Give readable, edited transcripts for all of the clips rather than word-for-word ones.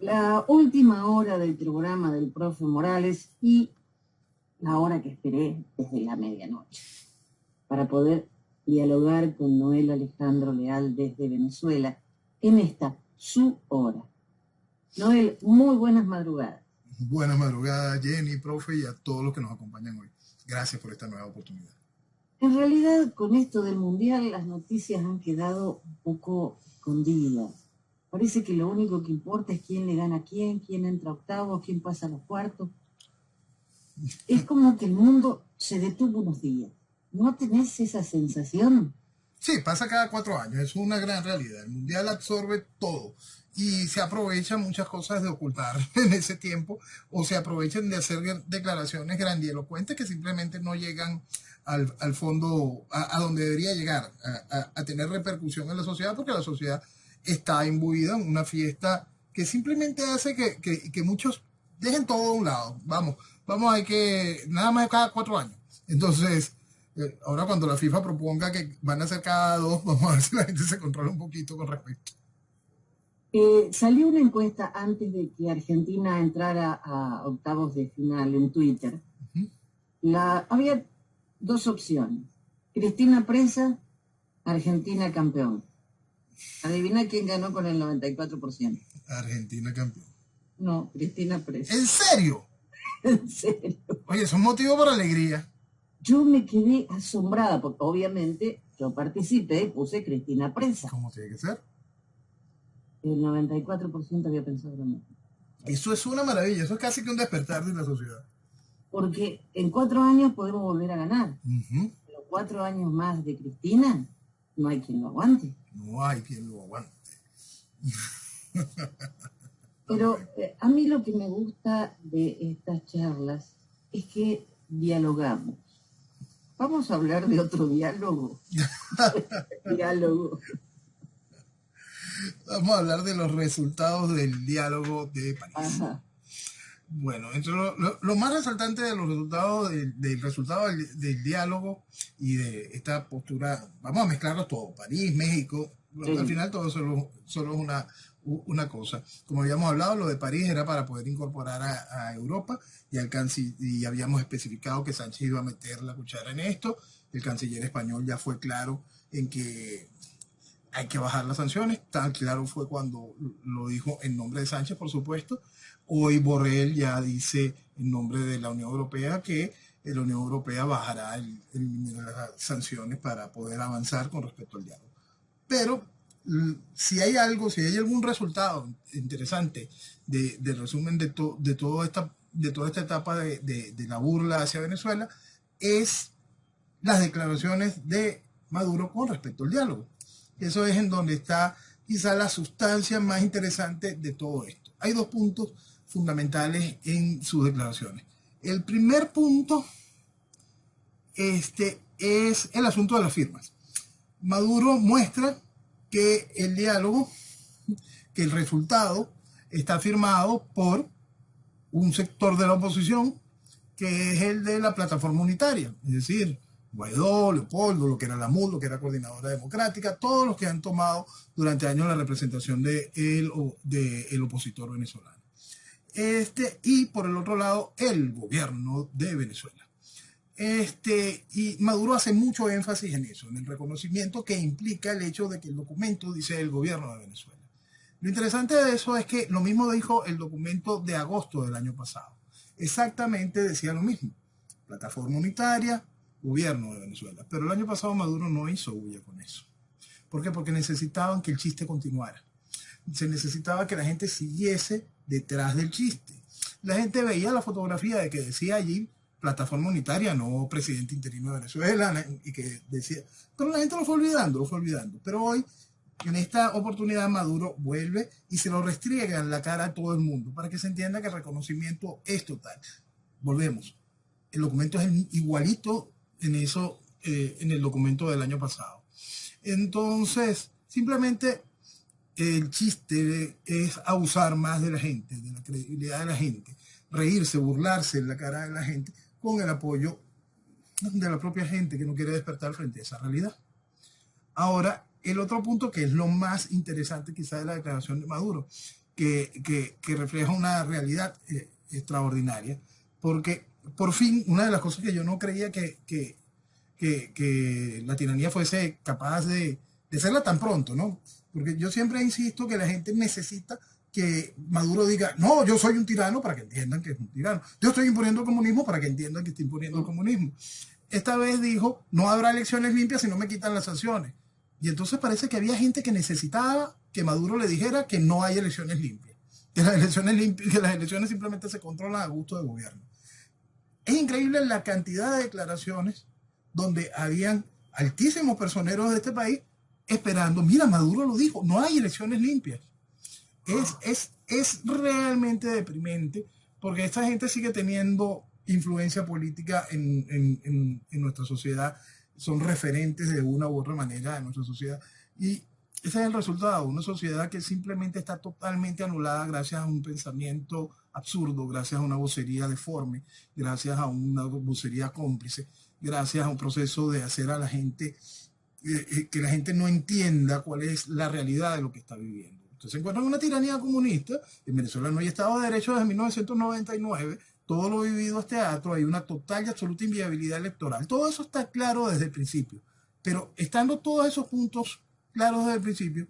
La última hora del programa del profe Morales y la hora que esperé desde la medianoche para poder dialogar con Noel Alejandro Leal desde Venezuela en esta su hora. Noel, muy buenas madrugadas. Buenas madrugadas, Jenny, profe, y a todos los que nos acompañan hoy. Gracias por esta nueva oportunidad. En realidad, con esto del Mundial, las noticias han quedado un poco escondidas. Parece que lo único que importa es quién le gana a quién entra a octavos, quién pasa a los cuartos. Es como que el mundo se detuvo unos días. ¿No tenés esa sensación? Sí, pasa cada 4 años, es una gran realidad. El Mundial absorbe todo y se aprovechan muchas cosas de ocultar en ese tiempo o se aprovechan de hacer declaraciones grandilocuentes que simplemente no llegan al fondo, a donde debería llegar, a tener repercusión en la sociedad, porque la sociedad está imbuida en una fiesta que simplemente hace que muchos dejen todo a un lado. Vamos, hay que, nada más cada 4 años. Entonces, ahora cuando la FIFA proponga que van a ser cada 2, vamos a ver si la gente se controla un poquito con respecto. Salió una encuesta antes de que Argentina entrara a octavos de final en Twitter. Había dos opciones. Cristina presa, Argentina campeón. Adivina quién ganó con el 94%. Argentina campeón. No, Cristina presa. ¿En serio? En serio. Oye, es un motivo para alegría. Yo me quedé asombrada porque obviamente yo participé y puse Cristina presa. ¿Cómo tiene que ser? El 94% había pensado lo mismo. Eso es una maravilla, eso es casi que un despertar de la sociedad. Porque en 4 años podemos volver a ganar. Pero 4 años más de Cristina, no hay quien lo aguante. No hay quien lo aguante. Pero a mí lo que me gusta de estas charlas es que dialogamos. Vamos a hablar de otro diálogo. Diálogo. Vamos a hablar de los resultados del diálogo de París. Ajá. Bueno, entre lo más resaltante de los resultados del diálogo y de esta postura, vamos a mezclarlos todo, París, México, al final todo solo es una cosa. Como habíamos hablado, lo de París era para poder incorporar a Europa y habíamos especificado que Sánchez iba a meter la cuchara en esto. El canciller español ya fue claro en que hay que bajar las sanciones. Tan claro fue cuando lo dijo en nombre de Sánchez, por supuesto. Hoy Borrell ya dice en nombre de la Unión Europea que la Unión Europea bajará las sanciones para poder avanzar con respecto al diálogo. Pero si hay algún resultado interesante del resumen de toda esta etapa de la burla hacia Venezuela, es las declaraciones de Maduro con respecto al diálogo. Eso es en donde está quizá la sustancia más interesante de todo esto. Hay 2 puntos fundamentales en sus declaraciones. El primer punto es el asunto de las firmas. Maduro muestra que el diálogo, que el resultado está firmado por un sector de la oposición, que es el de la plataforma unitaria, es decir, Guaidó, Leopoldo, lo que era la MUD, lo que era Coordinadora Democrática, todos los que han tomado durante años la representación del opositor venezolano. Y por el otro lado, el gobierno de Venezuela. Y Maduro hace mucho énfasis en eso, en el reconocimiento que implica el hecho de que el documento dice el gobierno de Venezuela. Lo interesante de eso es que lo mismo dijo el documento de agosto del año pasado. Exactamente decía lo mismo. Plataforma unitaria, gobierno de Venezuela. Pero el año pasado Maduro no hizo bulla con eso. ¿Por qué? Porque necesitaban que el chiste continuara. Se necesitaba que la gente siguiese detrás del chiste. La gente veía la fotografía de que decía allí plataforma unitaria, no presidente interino de Venezuela, y que decía, pero la gente lo fue olvidando. Pero hoy, en esta oportunidad, Maduro vuelve y se lo restriega en la cara a todo el mundo para que se entienda que el reconocimiento es total. Volvemos. El documento es igualito en el documento del año pasado. Entonces, simplemente el chiste es abusar más de la gente, de la credibilidad de la gente, reírse, burlarse en la cara de la gente con el apoyo de la propia gente que no quiere despertar frente a esa realidad. Ahora, el otro punto que es lo más interesante quizá de la declaración de Maduro que refleja una realidad extraordinaria, porque por fin una de las cosas que yo no creía que la tiranía fuese capaz de serla tan pronto, ¿no? Porque yo siempre insisto que la gente necesita que Maduro diga, no, yo soy un tirano, para que entiendan que es un tirano. Yo estoy imponiendo el comunismo, para que entiendan que estoy imponiendo el comunismo. Esta vez dijo, no habrá elecciones limpias si no me quitan las sanciones. Y entonces parece que había gente que necesitaba que Maduro le dijera que no hay elecciones limpias, que las elecciones simplemente se controlan a gusto del gobierno. Es increíble la cantidad de declaraciones donde habían altísimos personeros de este país esperando, mira, Maduro lo dijo, no hay elecciones limpias. Es realmente deprimente, porque esta gente sigue teniendo influencia política en nuestra sociedad, son referentes de una u otra manera en nuestra sociedad, y ese es el resultado, una sociedad que simplemente está totalmente anulada gracias a un pensamiento absurdo, gracias a una vocería deforme, gracias a una vocería cómplice, gracias a un proceso de hacer a la gente que la gente no entienda cuál es la realidad de lo que está viviendo. Entonces se encuentra en una tiranía comunista. En Venezuela no hay Estado de Derecho desde 1999. Todo lo vivido es teatro. Hay una total y absoluta inviabilidad electoral. Todo eso está claro desde el principio. Pero estando todos esos puntos claros desde el principio,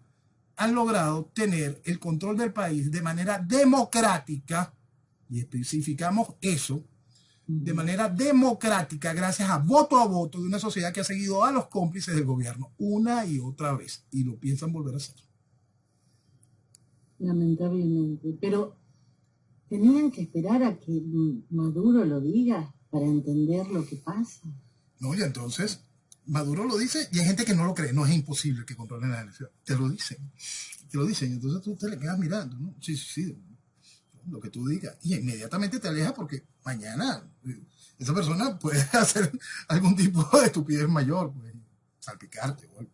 han logrado tener el control del país de manera democrática, y especificamos eso, de manera democrática, gracias a voto de una sociedad que ha seguido a los cómplices del gobierno una y otra vez, y lo piensan volver a hacer. Lamentablemente, pero tenían que esperar a que Maduro lo diga para entender lo que pasa. No, y entonces Maduro lo dice y hay gente que no lo cree, no es imposible que controlen la elección, te lo dicen, entonces tú te le quedas mirando, ¿no? Sí, lo que tú digas, y inmediatamente te alejas porque mañana esa persona puede hacer algún tipo de estupidez mayor, pues, salpicarte o algo.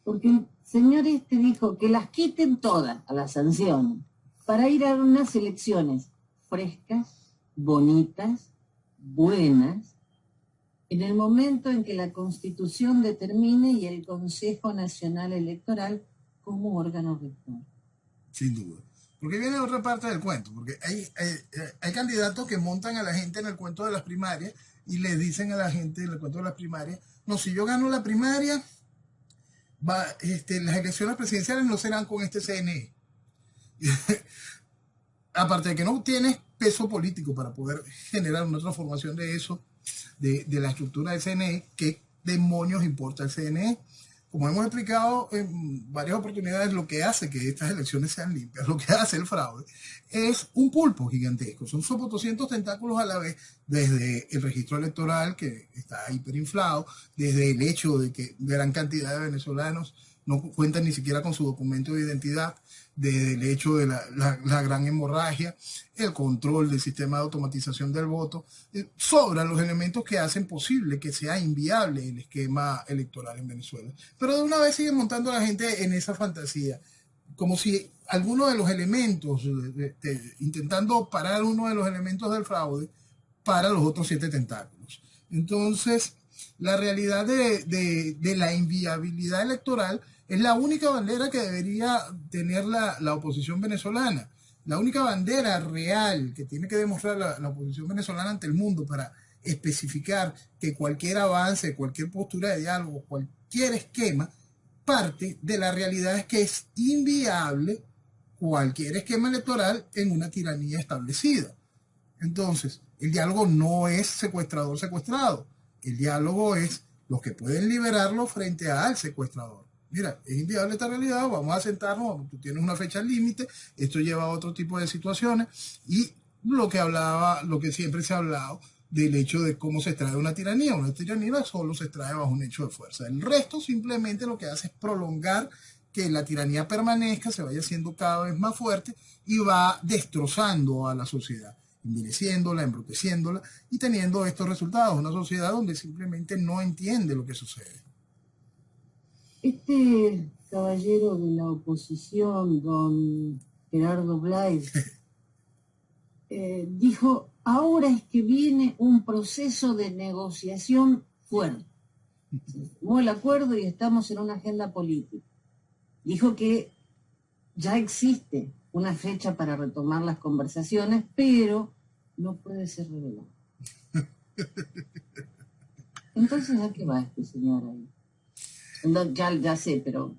Porque el señor este dijo que las quiten todas a las sanciones para ir a unas elecciones frescas, bonitas, buenas, en el momento en que la Constitución determine y el Consejo Nacional Electoral como órgano rector. Sin duda. Porque viene otra parte del cuento, porque hay candidatos que montan a la gente en el cuento de las primarias y le dicen a la gente en el cuento de las primarias, no, si yo gano la primaria, las elecciones presidenciales no serán con este CNE. Aparte de que no tienes peso político para poder generar una transformación de eso, de la estructura del CNE, ¿qué demonios importa el CNE? Como hemos explicado en varias oportunidades, lo que hace que estas elecciones sean limpias, lo que hace el fraude, es un pulpo gigantesco. Son 200 tentáculos a la vez, desde el registro electoral, que está hiperinflado, desde el hecho de que gran cantidad de venezolanos no cuentan ni siquiera con su documento de identidad, desde el hecho de la gran hemorragia, el control del sistema de automatización del voto, sobran los elementos que hacen posible que sea inviable el esquema electoral en Venezuela. Pero de una vez siguen montando a la gente en esa fantasía, como si alguno de los elementos, intentando parar uno de los elementos del fraude, para los otros 7 tentáculos. Entonces, la realidad de la inviabilidad electoral es la única bandera que debería tener la oposición venezolana. La única bandera real que tiene que demostrar la oposición venezolana ante el mundo para especificar que cualquier avance, cualquier postura de diálogo, cualquier esquema, parte de la realidad es que es inviable cualquier esquema electoral en una tiranía establecida. Entonces, el diálogo no es secuestrador-secuestrado. El diálogo es los que pueden liberarlo frente al secuestrador. Mira, es inviable esta realidad, vamos a sentarnos, tú tienes una fecha límite, esto lleva a otro tipo de situaciones, y lo que siempre se ha hablado del hecho de cómo se extrae una tiranía solo se extrae bajo un hecho de fuerza. El resto simplemente lo que hace es prolongar que la tiranía permanezca, se vaya haciendo cada vez más fuerte y va destrozando a la sociedad, envileciéndola, embruteciéndola y teniendo estos resultados, una sociedad donde simplemente no entiende lo que sucede. Este caballero de la oposición, don Gerardo Blades, dijo, ahora es que viene un proceso de negociación fuerte. Se firmó el acuerdo y estamos en una agenda política. Dijo que ya existe una fecha para retomar las conversaciones, pero no puede ser revelado. Entonces, ¿a qué va este señor ahí? No, ya sé, pero...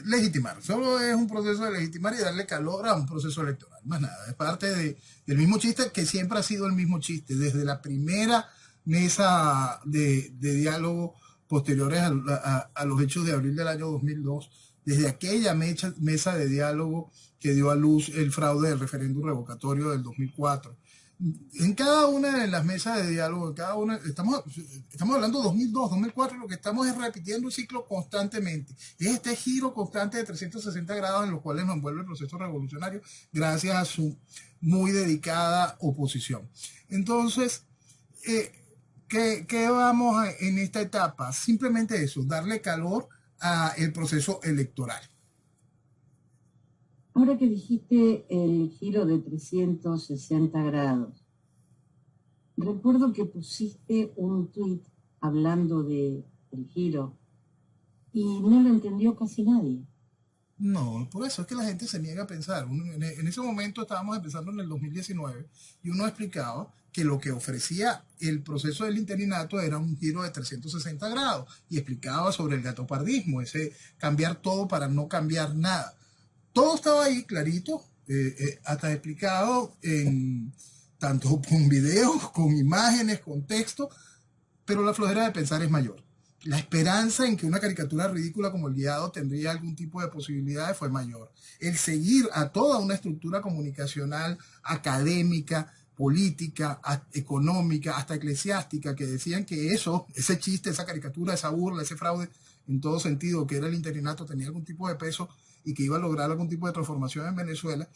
Legitimar, solo es un proceso de legitimar y darle calor a un proceso electoral, más nada, es parte del mismo chiste que siempre ha sido el mismo chiste, desde la primera mesa de diálogo posteriores a los hechos de abril del año 2002, desde aquella mesa de diálogo que dio a luz el fraude del referéndum revocatorio del 2004. En cada una de las mesas de diálogo, en cada una, estamos hablando de 2002, 2004, lo que estamos es repitiendo el ciclo constantemente. Es este giro constante de 360 grados en los cuales nos envuelve el proceso revolucionario gracias a su muy dedicada oposición. Entonces, ¿qué vamos en esta etapa? Simplemente eso, darle calor al proceso electoral. Ahora que dijiste el giro de 360 grados, recuerdo que pusiste un tuit hablando del giro y no lo entendió casi nadie. No, por eso es que la gente se niega a pensar. En ese momento estábamos empezando en el 2019 y uno explicaba que lo que ofrecía el proceso del interinato era un giro de 360 grados y explicaba sobre el gatopardismo, ese cambiar todo para no cambiar nada. Todo estaba ahí clarito, hasta explicado tanto con videos, con imágenes, con texto, pero la flojera de pensar es mayor. La esperanza en que una caricatura ridícula como El Guiado tendría algún tipo de posibilidades fue mayor. El seguir a toda una estructura comunicacional, académica, política, económica, hasta eclesiástica, que decían que ese chiste, esa caricatura, esa burla, ese fraude, en todo sentido, que era el interinato, tenía algún tipo de peso y que iba a lograr algún tipo de transformación en Venezuela,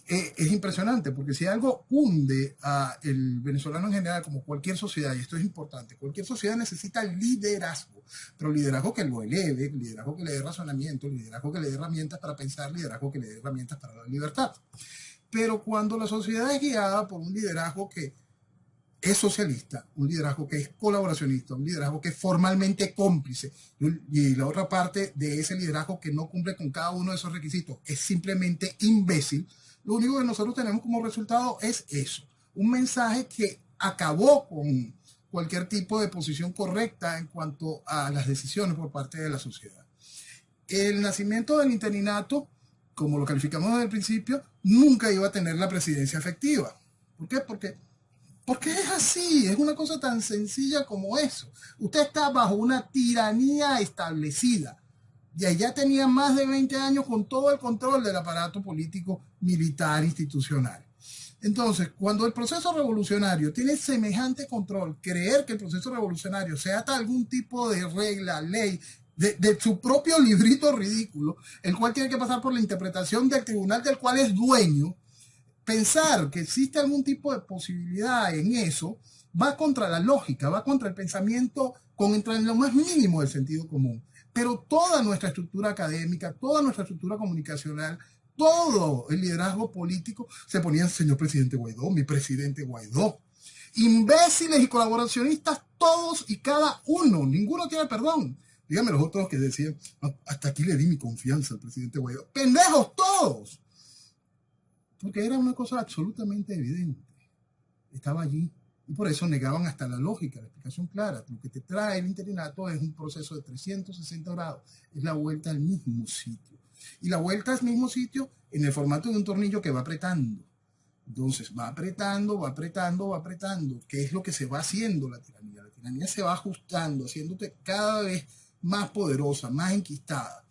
es impresionante, porque si algo hunde al venezolano en general, como cualquier sociedad, y esto es importante, cualquier sociedad necesita liderazgo, pero liderazgo que lo eleve, liderazgo que le dé razonamiento, liderazgo que le dé herramientas para pensar, liderazgo que le dé herramientas para la libertad. Pero cuando la sociedad es guiada por un liderazgo que es socialista, un liderazgo que es colaboracionista, un liderazgo que es formalmente cómplice, y la otra parte de ese liderazgo que no cumple con cada uno de esos requisitos es simplemente imbécil, lo único que nosotros tenemos como resultado es eso, un mensaje que acabó con cualquier tipo de posición correcta en cuanto a las decisiones por parte de la sociedad. El nacimiento del interinato, como lo calificamos desde el principio, nunca iba a tener la presidencia efectiva. ¿Por qué? Porque es así, es una cosa tan sencilla como eso. Usted está bajo una tiranía establecida. Y allá tenía más de 20 años con todo el control del aparato político, militar, institucional. Entonces, cuando el proceso revolucionario tiene semejante control, creer que el proceso revolucionario se ata a algún tipo de regla, ley, de su propio librito ridículo, el cual tiene que pasar por la interpretación del tribunal del cual es dueño, pensar que existe algún tipo de posibilidad en eso va contra la lógica, va contra el pensamiento, contra lo más mínimo del sentido común. Pero toda nuestra estructura académica, toda nuestra estructura comunicacional, todo el liderazgo político se ponía señor presidente Guaidó, mi presidente Guaidó. Imbéciles y colaboracionistas todos y cada uno, ninguno tiene perdón. Díganme los otros que decían, hasta aquí le di mi confianza al presidente Guaidó. ¡Pendejos todos! Porque era una cosa absolutamente evidente. Estaba allí. Y por eso negaban hasta la lógica, la explicación clara. Lo que te trae el interinato es un proceso de 360 grados. Es la vuelta al mismo sitio. Y la vuelta al mismo sitio en el formato de un tornillo que va apretando. Entonces va apretando, va apretando, va apretando. ¿Qué es lo que se va haciendo la tiranía? La tiranía se va ajustando, haciéndote cada vez más poderosa, más enquistada.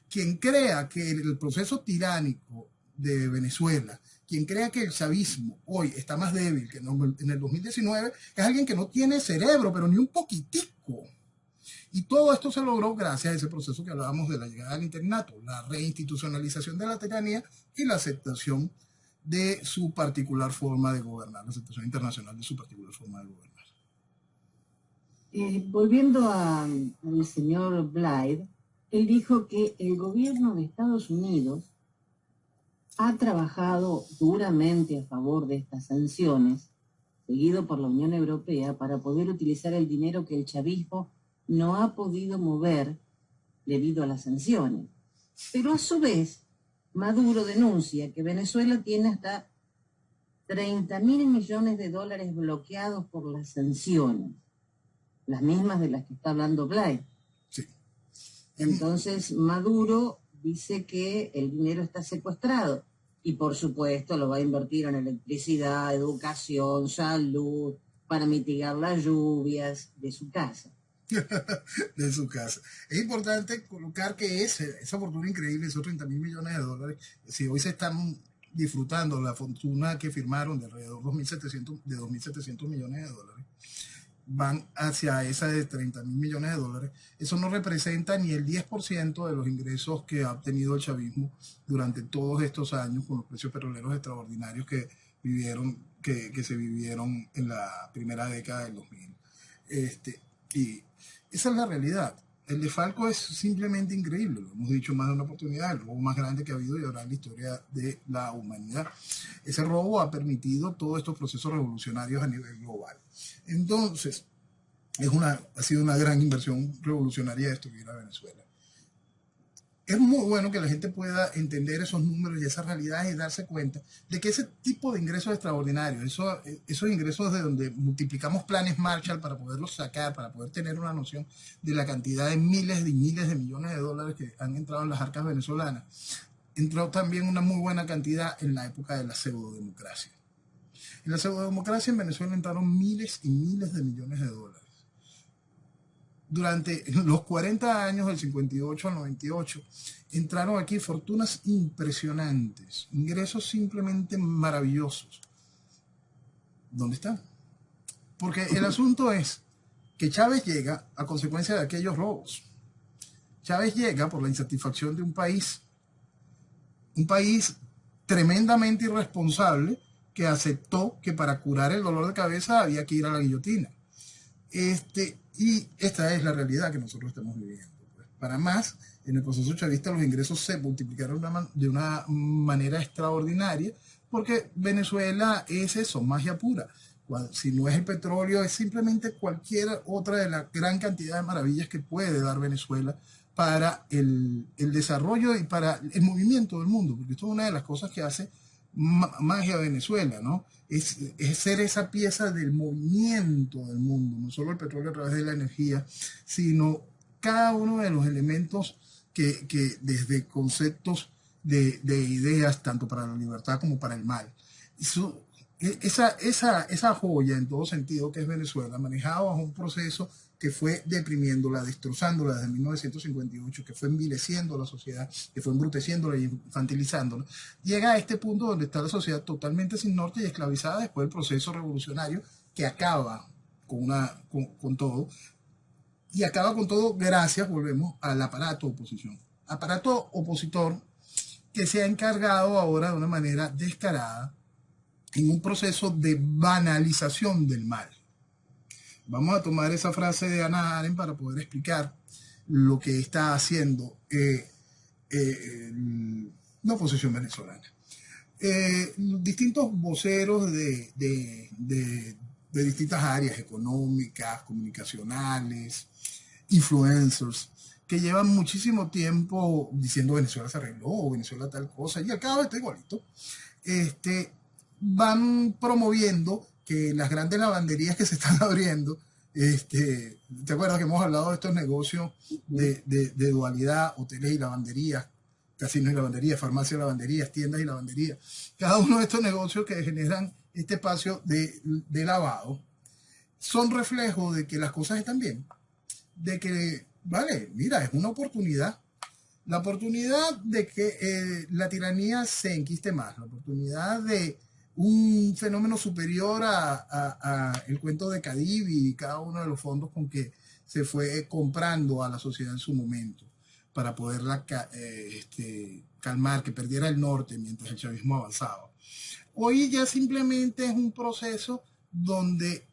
Quien crea que el proceso tiránico de Venezuela, quien crea que el chavismo hoy está más débil que en el 2019, es alguien que no tiene cerebro, pero ni un poquitico. Y todo esto se logró gracias a ese proceso que hablábamos de la llegada del interinato, la reinstitucionalización de la tiranía y la aceptación de su particular forma de gobernar, la aceptación internacional de su particular forma de gobernar. Volviendo al señor Blyde, él dijo que el gobierno de Estados Unidos ha trabajado duramente a favor de estas sanciones, seguido por la Unión Europea, para poder utilizar el dinero que el chavismo no ha podido mover debido a las sanciones. Pero a su vez Maduro denuncia que Venezuela tiene hasta 30.000 millones de dólares bloqueados por las sanciones, las mismas de las que está hablando Blay. Sí. Entonces Maduro dice que el dinero está secuestrado y por supuesto lo va a invertir en electricidad, educación, salud, para mitigar las lluvias de su casa. De su casa. Es importante colocar que esa fortuna increíble, esos 30.000 millones de dólares, si hoy se están disfrutando la fortuna que firmaron de alrededor de 2.700 millones de dólares, van hacia esa de 30.000 millones de dólares. Eso no representa ni el 10% de los ingresos que ha obtenido el chavismo durante todos estos años con los precios petroleros extraordinarios que se vivieron en la primera década del 2000. Y esa es la realidad. El desfalco es simplemente increíble, lo hemos dicho más de una oportunidad, el robo más grande que ha habido y habrá en la historia de la humanidad. Ese robo ha permitido todos estos procesos revolucionarios a nivel global. Entonces, ha sido una gran inversión revolucionaria destruir a Venezuela. Es muy bueno que la gente pueda entender esos números y esas realidades y darse cuenta de que ese tipo de ingresos extraordinarios, esos ingresos de donde multiplicamos planes Marshall para poderlos sacar, para poder tener una noción de la cantidad de miles y miles de millones de dólares que han entrado en las arcas venezolanas, entró también una muy buena cantidad en la época de la pseudodemocracia. En la pseudodemocracia en Venezuela entraron miles y miles de millones de dólares. Durante los 40 años, del 58 al 98, entraron aquí fortunas impresionantes, ingresos simplemente maravillosos. ¿Dónde están? Porque el asunto es que Chávez llega a consecuencia de aquellos robos. Chávez llega por la insatisfacción de un país tremendamente irresponsable que aceptó que para curar el dolor de cabeza había que ir a la guillotina. Y esta es la realidad que nosotros estamos viviendo. Pues. Para más, en el proceso chavista los ingresos se multiplicaron de una manera extraordinaria, porque Venezuela es eso, magia pura. Si no es el petróleo, es simplemente cualquier otra de la gran cantidad de maravillas que puede dar Venezuela para el desarrollo y para el movimiento del mundo, porque esto es una de las cosas que hace magia Venezuela, ¿no? Es ser esa pieza del movimiento del mundo, no solo el petróleo a través de la energía, sino cada uno de los elementos que desde conceptos de ideas, tanto para la libertad como para el mal. Esa joya en todo sentido que es Venezuela, manejada bajo un proceso que fue deprimiéndola, destrozándola desde 1958, que fue envileciendo a la sociedad, que fue embruteciéndola y infantilizándola, llega a este punto donde está la sociedad totalmente sin norte y esclavizada después del proceso revolucionario que acaba con todo, y acaba con todo gracias, volvemos, al aparato oposición. Aparato opositor que se ha encargado ahora de una manera descarada en un proceso de banalización del mal. Vamos a tomar esa frase de Hannah Arendt para poder explicar lo que está haciendo la oposición venezolana. Distintos voceros de distintas áreas económicas, comunicacionales, influencers, que llevan muchísimo tiempo diciendo Venezuela se arregló, Venezuela tal cosa, y al cabo está igualito, van promoviendo que las grandes lavanderías que se están abriendo, ¿te acuerdas que hemos hablado de estos negocios de dualidad, hoteles y lavanderías, casinos y lavanderías, farmacias y lavanderías, tiendas y lavanderías? Cada uno de estos negocios que generan este espacio de lavado son reflejos de que las cosas están bien, de que, vale, mira, es una oportunidad. La oportunidad de que la tiranía se enquiste más, la oportunidad de un fenómeno superior a el cuento de Cadivi y cada uno de los fondos con que se fue comprando a la sociedad en su momento para poderla calmar, que perdiera el norte mientras el chavismo avanzaba. Hoy ya simplemente es un proceso donde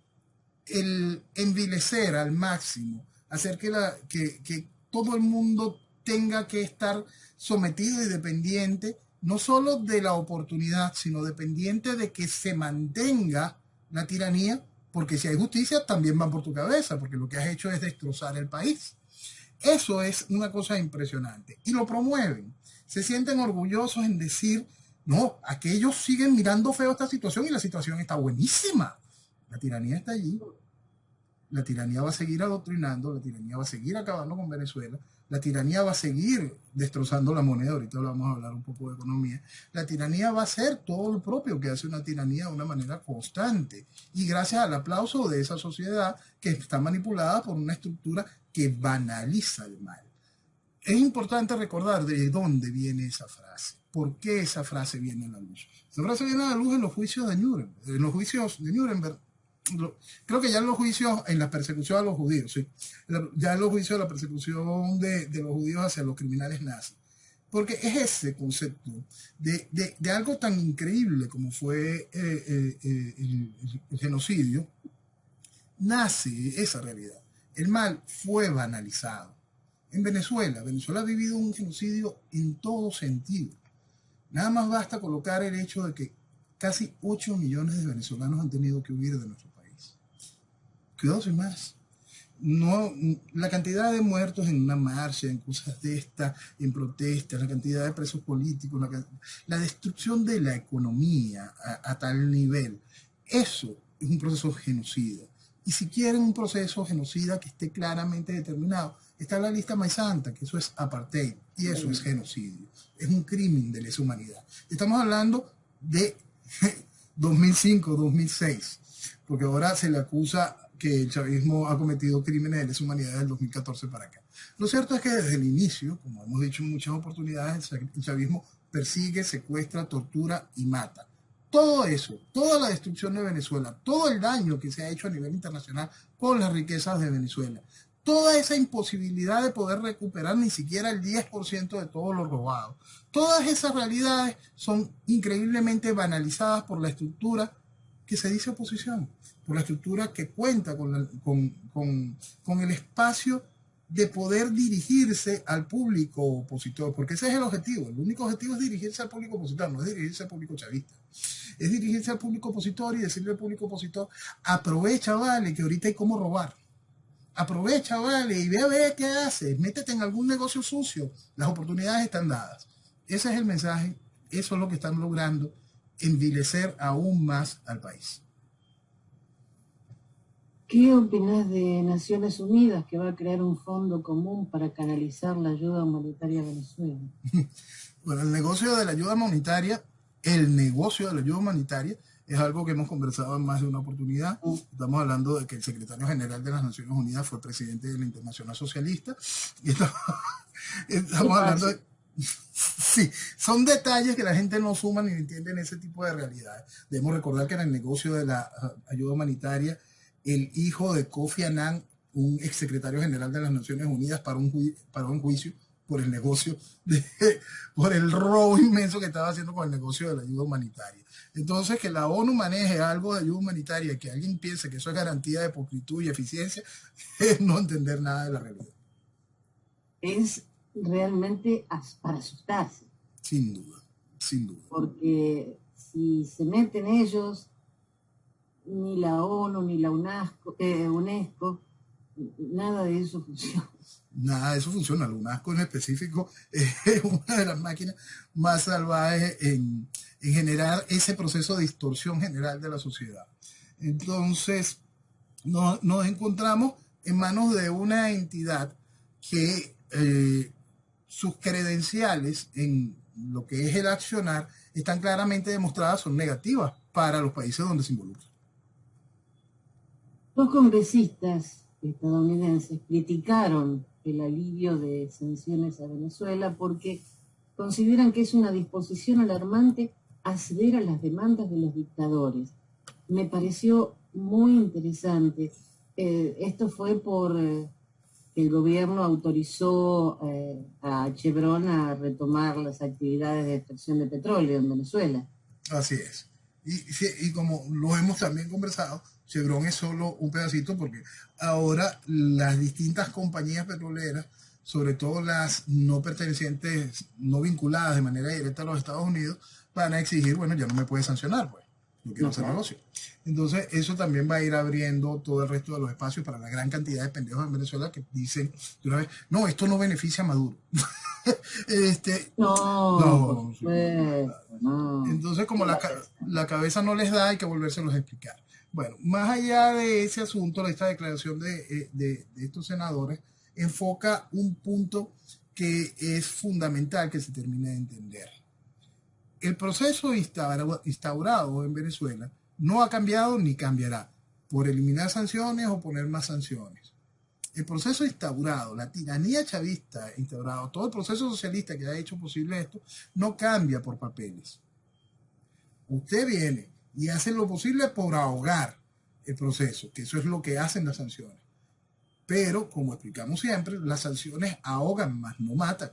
el envilecer al máximo, hacer que todo el mundo tenga que estar sometido y dependiente no solo de la oportunidad, sino dependiente de que se mantenga la tiranía, porque si hay justicia también van por tu cabeza, porque lo que has hecho es destrozar el país. Eso es una cosa impresionante. Y lo promueven. Se sienten orgullosos en decir, no, aquellos siguen mirando feo esta situación y la situación está buenísima. La tiranía está allí. La tiranía va a seguir adoctrinando, la tiranía va a seguir acabando con Venezuela, la tiranía va a seguir destrozando la moneda, ahorita vamos a hablar un poco de economía, la tiranía va a hacer todo lo propio que hace una tiranía de una manera constante y gracias al aplauso de esa sociedad que está manipulada por una estructura que banaliza el mal. Es importante recordar de dónde viene esa frase, por qué esa frase viene a la luz. Esa frase viene a la luz en los juicios de Nuremberg, creo que ya en los juicios, en la persecución a los judíos, sí, ya en los juicios de la persecución de los judíos hacia los criminales nazis, porque es ese concepto de algo tan increíble como fue el genocidio, nace esa realidad. El mal fue banalizado. En Venezuela ha vivido un genocidio en todo sentido. Nada más basta colocar el hecho de que casi 8 millones de venezolanos han tenido que huir de nuestro país. Cuidado sin más. No, la cantidad de muertos en una marcha, en cosas de esta, en protestas, la cantidad de presos políticos, la destrucción de la economía a tal nivel, eso es un proceso genocida. Y si quieren un proceso genocida que esté claramente determinado, está la lista más santa, que eso es apartheid, y eso es genocidio. Es un crimen de lesa humanidad. Estamos hablando de 2005, 2006, porque ahora se le acusa que el chavismo ha cometido crímenes de lesa humanidad del 2014 para acá. Lo cierto es que desde el inicio, como hemos dicho en muchas oportunidades, el chavismo persigue, secuestra, tortura y mata. Todo eso, toda la destrucción de Venezuela, todo el daño que se ha hecho a nivel internacional con las riquezas de Venezuela, toda esa imposibilidad de poder recuperar ni siquiera el 10% de todo lo robado, todas esas realidades son increíblemente banalizadas por la estructura que se dice oposición, por la estructura que cuenta con el espacio de poder dirigirse al público opositor, porque ese es el objetivo. El único objetivo es dirigirse al público opositor, no es dirigirse al público chavista. Es dirigirse al público opositor y decirle al público opositor, aprovecha, vale, que ahorita hay cómo robar. Aprovecha, vale, y ve a ver qué haces. Métete en algún negocio sucio. Las oportunidades están dadas. Ese es el mensaje. Eso es lo que están logrando, envilecer aún más al país. ¿Qué opinas de Naciones Unidas, que va a crear un fondo común para canalizar la ayuda humanitaria a Venezuela? Bueno, el negocio de la ayuda humanitaria es algo que hemos conversado en más de una oportunidad. Estamos hablando de que el secretario general de las Naciones Unidas fue presidente de la Internacional Socialista. Y estamos hablando de... Sí, son detalles que la gente no suma ni entiende en ese tipo de realidades. Debemos recordar que en el negocio de la ayuda humanitaria, el hijo de Kofi Annan, un exsecretario general de las Naciones Unidas, paró un juicio por el negocio, por el robo inmenso que estaba haciendo con el negocio de la ayuda humanitaria. Entonces, que la ONU maneje algo de ayuda humanitaria, que alguien piense que eso es garantía de pulcritud y eficiencia, es no entender nada de la realidad. Es realmente para asustarse. Sin duda, sin duda. Porque si se meten ellos, ni la ONU, ni la UNESCO, nada de eso funciona. Nada de eso funciona. La UNESCO en específico es una de las máquinas más salvajes en generar ese proceso de distorsión general de la sociedad. Entonces, nos encontramos en manos de una entidad que sus credenciales en lo que es el accionar están claramente demostradas, son negativas para los países donde se involucran. Los congresistas estadounidenses criticaron el alivio de sanciones a Venezuela porque consideran que es una disposición alarmante acceder a las demandas de los dictadores. Me pareció muy interesante. Esto fue por el gobierno autorizó a Chevron a retomar las actividades de extracción de petróleo en Venezuela. Así es. Y como lo hemos también conversado, Chevron es solo un pedacito porque ahora las distintas compañías petroleras, sobre todo las no pertenecientes, no vinculadas de manera directa a los Estados Unidos, van a exigir, bueno, ya no me puede sancionar, pues. yo quiero hacer negocio. Entonces, eso también va a ir abriendo todo el resto de los espacios para la gran cantidad de pendejos en Venezuela que dicen de una vez, no, esto no beneficia a Maduro. No, no. Entonces, como la cabeza no les da, hay que volvérselos a explicar. Bueno, más allá de ese asunto, esta declaración de estos senadores enfoca un punto que es fundamental que se termine de entender. El proceso instaurado en Venezuela no ha cambiado ni cambiará por eliminar sanciones o poner más sanciones. El proceso instaurado, la tiranía chavista instaurado, todo el proceso socialista que ha hecho posible esto, no cambia por papeles. Usted viene y hace lo posible por ahogar el proceso, que eso es lo que hacen las sanciones. Pero, como explicamos siempre, las sanciones ahogan más, no matan.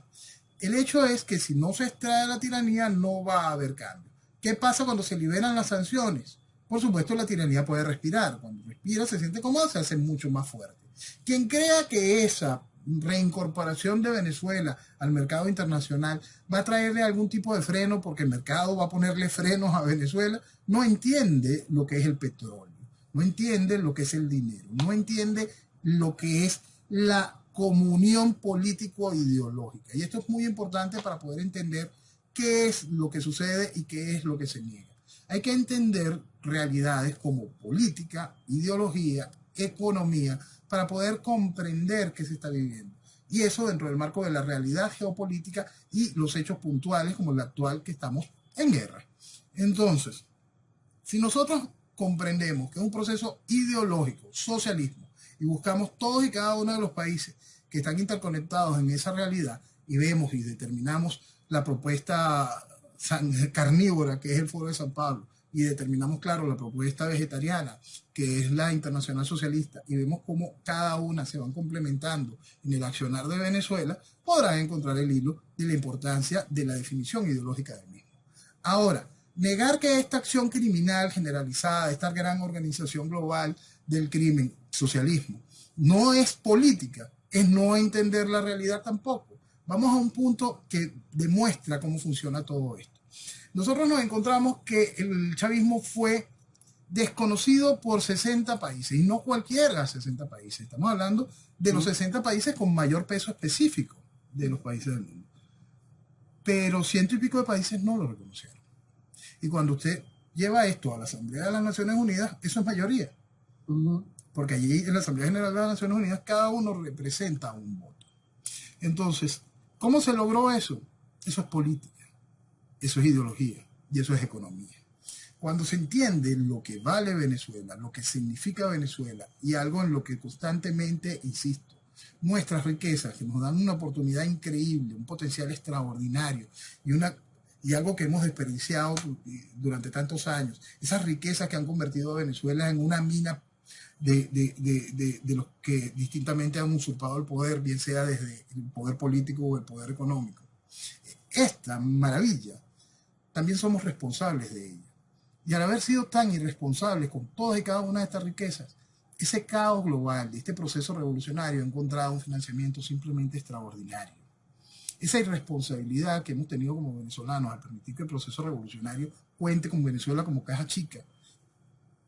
El hecho es que si no se extrae la tiranía, no va a haber cambio. ¿Qué pasa cuando se liberan las sanciones? Por supuesto, la tiranía puede respirar. Cuando respira, se siente cómoda, se hace mucho más fuerte. Quien crea que esa reincorporación de Venezuela al mercado internacional va a traerle algún tipo de freno porque el mercado va a ponerle frenos a Venezuela, no entiende lo que es el petróleo, no entiende lo que es el dinero, no entiende lo que es la comunión político-ideológica. Y esto es muy importante para poder entender qué es lo que sucede y qué es lo que se niega. Hay que entender realidades como política, ideología, economía, para poder comprender qué se está viviendo. Y eso dentro del marco de la realidad geopolítica y los hechos puntuales como el actual que estamos en guerra. Entonces, si nosotros comprendemos que es un proceso ideológico, socialismo, y buscamos todos y cada uno de los países que están interconectados en esa realidad y vemos y determinamos la propuesta carnívora que es el Foro de San Pablo y determinamos, claro, la propuesta vegetariana que es la Internacional Socialista y vemos cómo cada una se van complementando en el accionar de Venezuela, podrán encontrar el hilo de la importancia de la definición ideológica del mismo. Ahora, negar que esta acción criminal generalizada, esta gran organización global del crimen, socialismo, no es política, es no entender la realidad tampoco. Vamos a un punto que demuestra cómo funciona todo esto. Nosotros nos encontramos que el chavismo fue desconocido por 60 países, y no cualquiera 60 países. Estamos hablando de los 60 países con mayor peso específico de los países del mundo. Pero 100 y pico de países no lo reconocieron. Y cuando usted lleva esto a la Asamblea de las Naciones Unidas, eso es mayoría. Porque allí en la Asamblea General de las Naciones Unidas cada uno representa un voto. Entonces, ¿cómo se logró eso? Eso es política, eso es ideología y eso es economía. Cuando se entiende lo que vale Venezuela, lo que significa Venezuela y algo en lo que constantemente insisto, nuestras riquezas que nos dan una oportunidad increíble, un potencial extraordinario y algo que hemos desperdiciado durante tantos años, esas riquezas que han convertido a Venezuela en una mina de los que distintamente han usurpado el poder, bien sea desde el poder político o el poder económico. Esta maravilla, también somos responsables de ella. Y al haber sido tan irresponsables con todas y cada una de estas riquezas, ese caos global de este proceso revolucionario ha encontrado un financiamiento simplemente extraordinario. Esa irresponsabilidad que hemos tenido como venezolanos al permitir que el proceso revolucionario cuente con Venezuela como caja chica,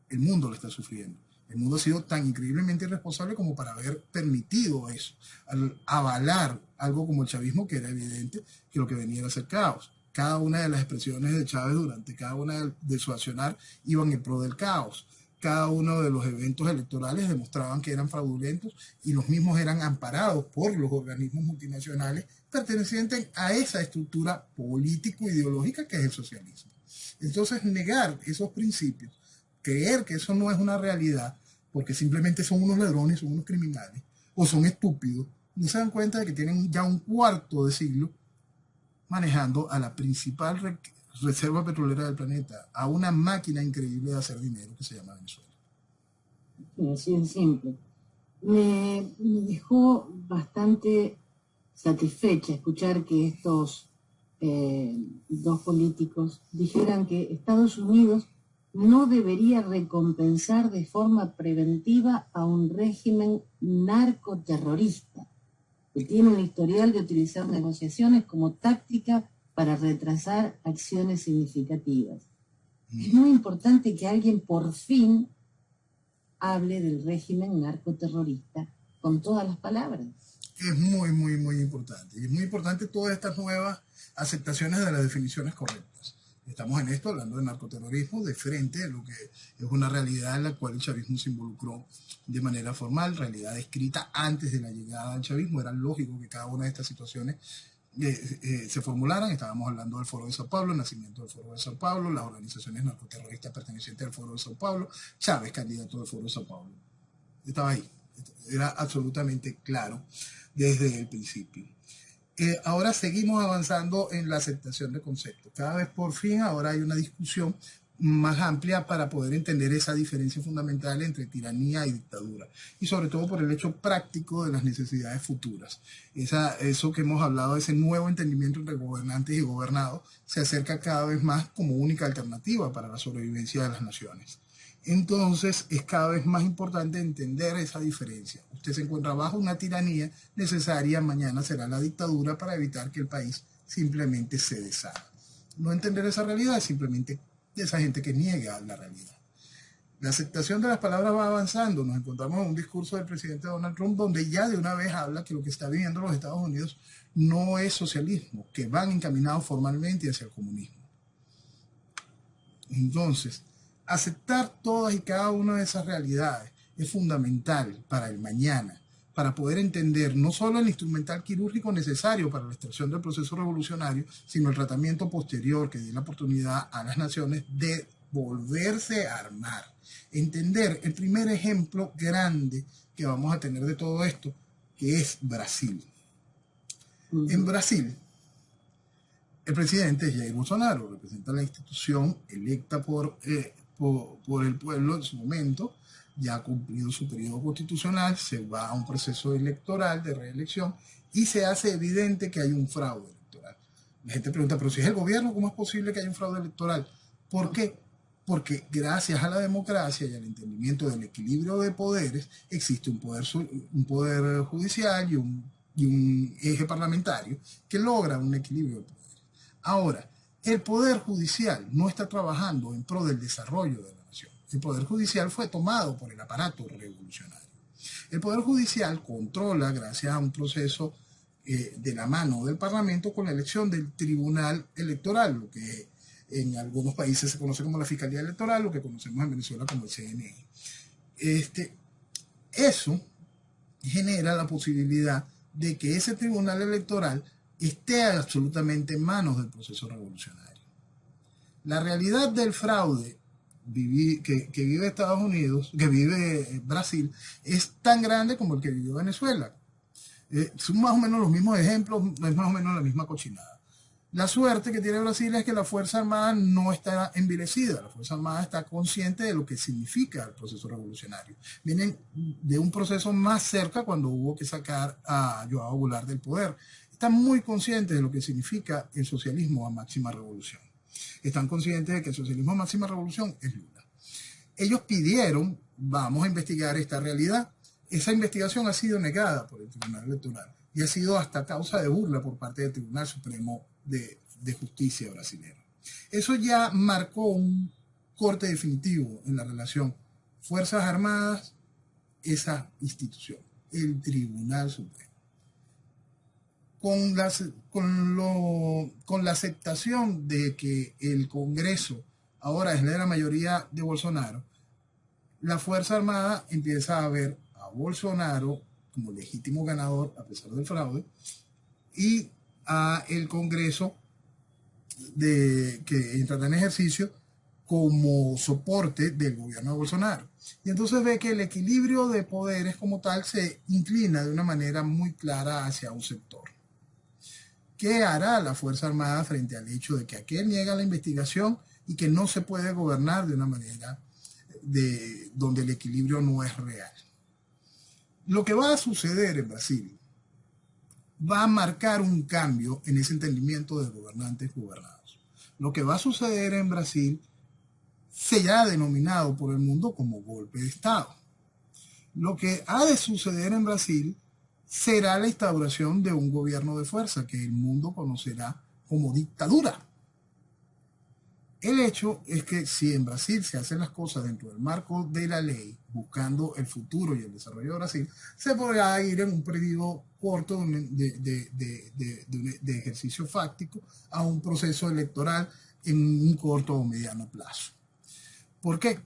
el mundo lo está sufriendo. El mundo ha sido tan increíblemente irresponsable como para haber permitido eso, al avalar algo como el chavismo, que era evidente que lo que venía era ser caos. Cada una de las expresiones de Chávez durante cada una de su accionar iban en pro del caos. Cada uno de los eventos electorales demostraban que eran fraudulentos y los mismos eran amparados por los organismos multinacionales pertenecientes a esa estructura político-ideológica que es el socialismo. Entonces, negar esos principios, creer que eso no es una realidad, porque simplemente son unos ladrones, son unos criminales, o son estúpidos, no se dan cuenta de que tienen ya un cuarto de siglo manejando a la principal reserva petrolera del planeta, a una máquina increíble de hacer dinero que se llama Venezuela. Sí, así de simple. Me dejó bastante satisfecha escuchar que estos dos políticos dijeran que Estados Unidos no debería recompensar de forma preventiva a un régimen narcoterrorista que tiene un historial de utilizar negociaciones como táctica para retrasar acciones significativas. Es muy importante que alguien por fin hable del régimen narcoterrorista con todas las palabras. Es muy, muy, muy importante. Y es muy importante todas estas nuevas aceptaciones de las definiciones correctas. Estamos en esto hablando de narcoterrorismo de frente a lo que es una realidad en la cual el chavismo se involucró de manera formal, realidad escrita antes de la llegada del chavismo. Era lógico que cada una de estas situaciones se formularan. Estábamos hablando del Foro de Sao Paulo, el nacimiento del Foro de Sao Paulo, las organizaciones narcoterroristas pertenecientes al Foro de Sao Paulo, Chávez, candidato del Foro de Sao Paulo. Estaba ahí. Era absolutamente claro desde el principio. Ahora seguimos avanzando en la aceptación de conceptos. Cada vez por fin ahora hay una discusión más amplia para poder entender esa diferencia fundamental entre tiranía y dictadura, y sobre todo por el hecho práctico de las necesidades futuras. Eso que hemos hablado, ese nuevo entendimiento entre gobernantes y gobernados, se acerca cada vez más como única alternativa para la sobrevivencia de las naciones. Entonces es cada vez más importante entender esa diferencia. Usted se encuentra bajo una tiranía necesaria, mañana será la dictadura para evitar que el país simplemente se deshaga. No entender esa realidad es simplemente de esa gente que niega la realidad. La aceptación de las palabras va avanzando. Nos encontramos en un discurso del presidente Donald Trump donde ya de una vez habla que lo que está viviendo los Estados Unidos no es socialismo, que van encaminados formalmente hacia el comunismo. Entonces, aceptar todas y cada una de esas realidades es fundamental para el mañana, para poder entender no solo el instrumental quirúrgico necesario para la extracción del proceso revolucionario, sino el tratamiento posterior que dé la oportunidad a las naciones de volverse a armar. Entender el primer ejemplo grande que vamos a tener de todo esto, que es Brasil. En Brasil, el presidente Jair Bolsonaro representa la institución electa por el pueblo en su momento, ya ha cumplido su periodo constitucional, se va a un proceso electoral de reelección y se hace evidente que hay un fraude electoral. La gente pregunta, pero si es el gobierno, ¿cómo es posible que haya un fraude electoral? ¿Por qué? Porque gracias a la democracia y al entendimiento del equilibrio de poderes existe un poder judicial y un eje parlamentario que logra un equilibrio de poderes. Ahora, el Poder Judicial no está trabajando en pro del desarrollo de la nación. El Poder Judicial fue tomado por el aparato revolucionario. El Poder Judicial controla, gracias a un proceso de la mano del Parlamento, con la elección del Tribunal Electoral, lo que en algunos países se conoce como la Fiscalía Electoral, lo que conocemos en Venezuela como el CNE. Eso genera la posibilidad de que ese Tribunal Electoral esté absolutamente en manos del proceso revolucionario. La realidad del fraude que vive Estados Unidos, que vive Brasil, es tan grande como el que vivió Venezuela. Son más o menos los mismos ejemplos, es más o menos la misma cochinada. La suerte que tiene Brasil es que la Fuerza Armada no está envilecida, la Fuerza Armada está consciente de lo que significa el proceso revolucionario. Vienen de un proceso más cerca cuando hubo que sacar a João Goulart del poder. Están muy conscientes de lo que significa el socialismo a máxima revolución. Están conscientes de que el socialismo a máxima revolución es Lula. Ellos pidieron, vamos a investigar esta realidad. Esa investigación ha sido negada por el Tribunal Electoral y ha sido hasta causa de burla por parte del Tribunal Supremo de Justicia brasileño. Eso ya marcó un corte definitivo en la relación Fuerzas Armadas, esa institución, el Tribunal Supremo. Con la aceptación de que el Congreso ahora es de la mayoría de Bolsonaro, la Fuerza Armada empieza a ver a Bolsonaro como legítimo ganador a pesar del fraude y a el Congreso que entra en ejercicio como soporte del gobierno de Bolsonaro. Y entonces ve que el equilibrio de poderes como tal se inclina de una manera muy clara hacia un sector. ¿Qué hará la Fuerza Armada frente al hecho de que aquel niega la investigación y que no se puede gobernar de una manera donde el equilibrio no es real? Lo que va a suceder en Brasil va a marcar un cambio en ese entendimiento de gobernantes gobernados. Lo que va a suceder en Brasil será denominado por el mundo como golpe de Estado. Lo que ha de suceder en Brasil será la instauración de un gobierno de fuerza que el mundo conocerá como dictadura. El hecho es que si en Brasil se hacen las cosas dentro del marco de la ley, buscando el futuro y el desarrollo de Brasil, se podrá ir en un periodo corto de ejercicio fáctico a un proceso electoral en un corto o mediano plazo. ¿Por qué?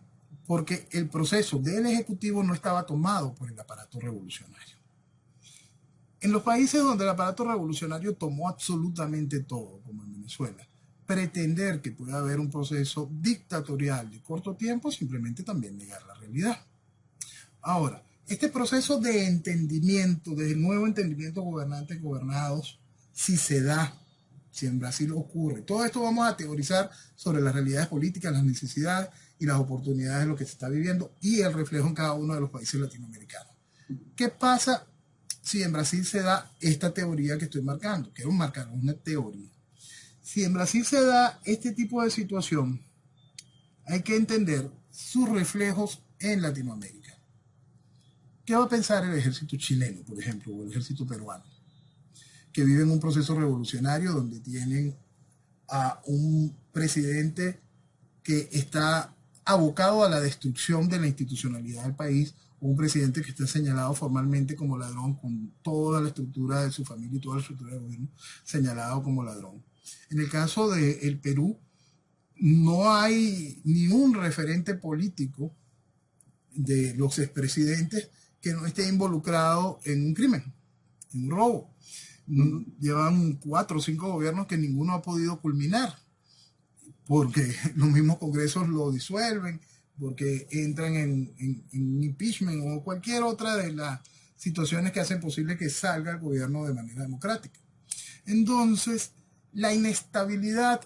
Porque el proceso del Ejecutivo no estaba tomado por el aparato revolucionario. En los países donde el aparato revolucionario tomó absolutamente todo, como en Venezuela, pretender que pueda haber un proceso dictatorial de corto tiempo simplemente también negar la realidad. Ahora, este proceso de entendimiento, de nuevo entendimiento gobernantes-gobernados, si se da, si en Brasil ocurre, todo esto vamos a teorizar sobre las realidades políticas, las necesidades y las oportunidades de lo que se está viviendo y el reflejo en cada uno de los países latinoamericanos. ¿Qué pasa si en Brasil se da esta teoría que estoy marcando? Quiero marcar una teoría. Si en Brasil se da este tipo de situación, hay que entender sus reflejos en Latinoamérica. ¿Qué va a pensar el ejército chileno, por ejemplo, o el ejército peruano? Que viven un proceso revolucionario donde tienen a un presidente que está abocado a la destrucción de la institucionalidad del país, o un presidente que está señalado formalmente como ladrón, con toda la estructura de su familia y toda la estructura del gobierno señalado como ladrón. En el caso del Perú, no hay ni un referente político de los expresidentes que no esté involucrado en un crimen, en un robo. Llevan 4 o 5 gobiernos que ninguno ha podido culminar, porque los mismos congresos lo disuelven, porque entran en impeachment o cualquier otra de las situaciones que hacen posible que salga el gobierno de manera democrática. Entonces, la inestabilidad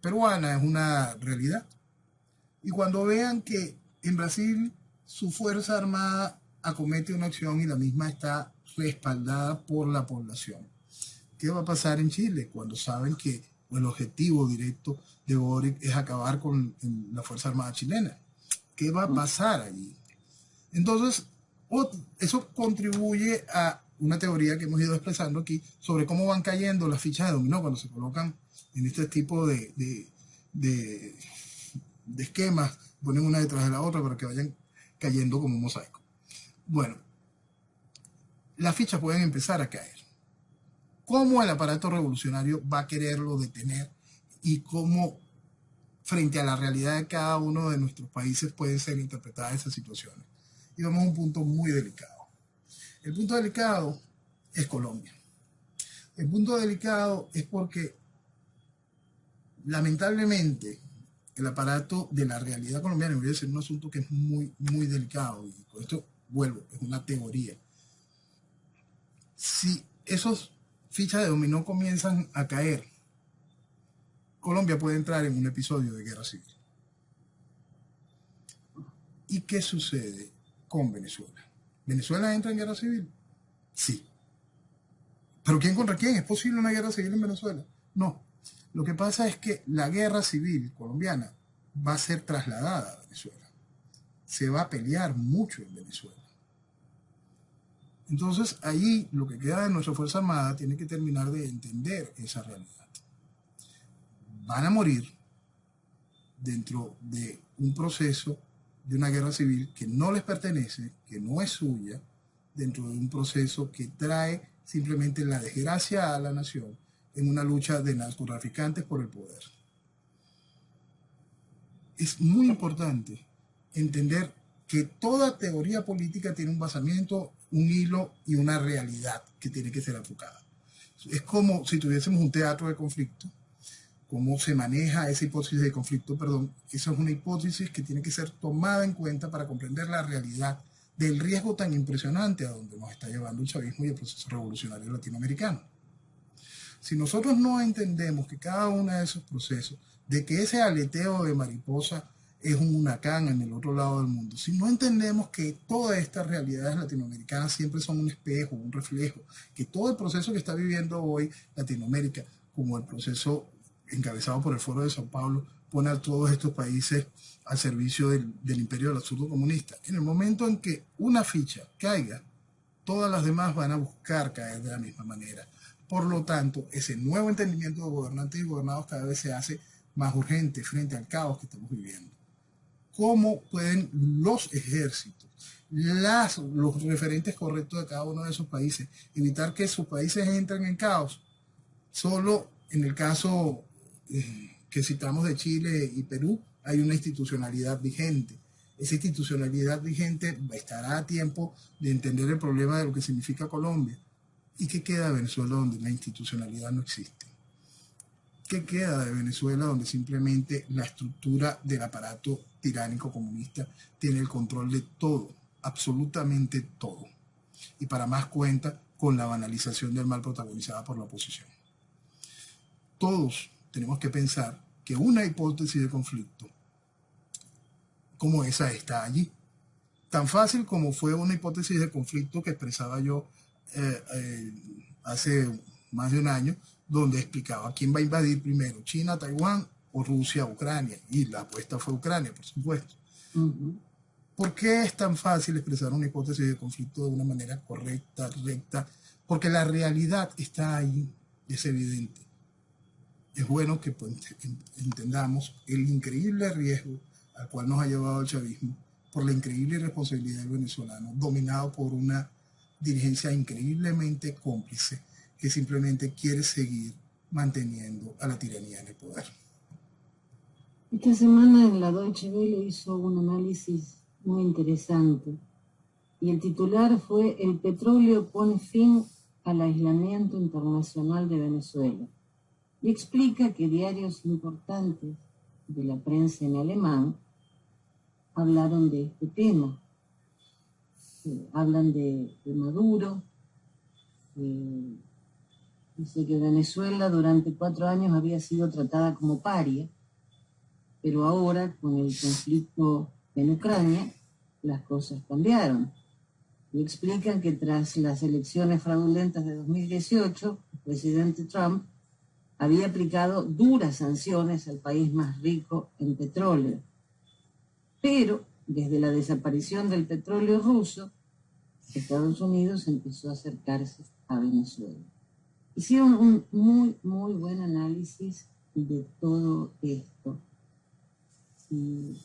peruana es una realidad. Y cuando vean que en Brasil su Fuerza Armada acomete una acción y la misma está respaldada por la población, ¿qué va a pasar en Chile cuando saben que el objetivo directo de Boric es acabar con la Fuerza Armada chilena? ¿Qué va a pasar allí? Entonces, eso contribuye a una teoría que hemos ido expresando aquí sobre cómo van cayendo las fichas de dominó cuando se colocan en este tipo de esquemas, ponen una detrás de la otra para que vayan cayendo como un mosaico. Bueno, las fichas pueden empezar a caer. ¿Cómo el aparato revolucionario va a quererlo detener y cómo frente a la realidad de cada uno de nuestros países pueden ser interpretadas esas situaciones? Y vamos a un punto muy delicado. El punto delicado es Colombia. El punto delicado es porque lamentablemente el aparato de la realidad colombiana, voy a decir un asunto que es muy, muy delicado, y con esto vuelvo, es una teoría. Si esos fichas de dominó comienzan a caer, Colombia puede entrar en un episodio de guerra civil. ¿Y qué sucede con Venezuela? ¿Venezuela entra en guerra civil? Sí. ¿Pero quién contra quién? ¿Es posible una guerra civil en Venezuela? No. Lo que pasa es que la guerra civil colombiana va a ser trasladada a Venezuela. Se va a pelear mucho en Venezuela. Entonces, ahí lo que queda de nuestra Fuerza Armada tiene que terminar de entender esa realidad. Van a morir dentro de un proceso de una guerra civil que no les pertenece, que no es suya, dentro de un proceso que trae simplemente la desgracia a la nación en una lucha de narcotraficantes por el poder. Es muy importante entender que toda teoría política tiene un basamento, un hilo y una realidad que tiene que ser enfocada. Es como si tuviésemos un teatro de conflicto. ¿Cómo se maneja esa hipótesis de conflicto? Perdón, esa es una hipótesis que tiene que ser tomada en cuenta para comprender la realidad del riesgo tan impresionante a donde nos está llevando el chavismo y el proceso revolucionario latinoamericano. Si nosotros no entendemos que cada uno de esos procesos, de que ese aleteo de mariposa es un huracán en el otro lado del mundo, si no entendemos que todas estas realidades latinoamericanas siempre son un espejo, un reflejo, que todo el proceso que está viviendo hoy Latinoamérica, como el proceso encabezado por el Foro de Sao Paulo, pone a todos estos países al servicio del imperio del absurdo comunista. En el momento en que una ficha caiga, todas las demás van a buscar caer de la misma manera. Por lo tanto, ese nuevo entendimiento de gobernantes y gobernados cada vez se hace más urgente frente al caos que estamos viviendo. ¿Cómo pueden los ejércitos, los referentes correctos de cada uno de esos países, evitar que sus países entren en caos? Solo en el caso que citamos de Chile y Perú hay una institucionalidad vigente. Esa institucionalidad vigente estará a tiempo de entender el problema de lo que significa Colombia. ¿Y qué queda de Venezuela donde la institucionalidad no existe? ¿Qué queda de Venezuela donde simplemente la estructura del aparato tiránico comunista tiene el control de todo, absolutamente todo? Y para más cuenta con la banalización del mal protagonizada por la oposición. Todos tenemos que pensar que una hipótesis de conflicto como esa está allí. Tan fácil como fue una hipótesis de conflicto que expresaba yo hace más de un año, donde explicaba quién va a invadir primero, China, Taiwán o Rusia, Ucrania. Y la apuesta fue Ucrania, por supuesto. ¿Por qué es tan fácil expresar una hipótesis de conflicto de una manera correcta, recta? Porque la realidad está ahí, es evidente. Es bueno que entendamos el increíble riesgo al cual nos ha llevado el chavismo por la increíble irresponsabilidad del venezolano, dominado por una dirigencia increíblemente cómplice que simplemente quiere seguir manteniendo a la tiranía en el poder. Esta semana en la Deutsche Welle hizo un análisis muy interesante y el titular fue "El petróleo pone fin al aislamiento internacional de Venezuela", y explica que diarios importantes de la prensa en alemán hablaron de este tema. Hablan de Maduro. Dice que Venezuela durante 4 años había sido tratada como paria, pero ahora con el conflicto en Ucrania las cosas cambiaron. Y explican que tras las elecciones fraudulentas de 2018, el presidente Trump había aplicado duras sanciones al país más rico en petróleo. Pero desde la desaparición del petróleo ruso, Estados Unidos empezó a acercarse a Venezuela. Hicieron un muy buen análisis de todo esto. Y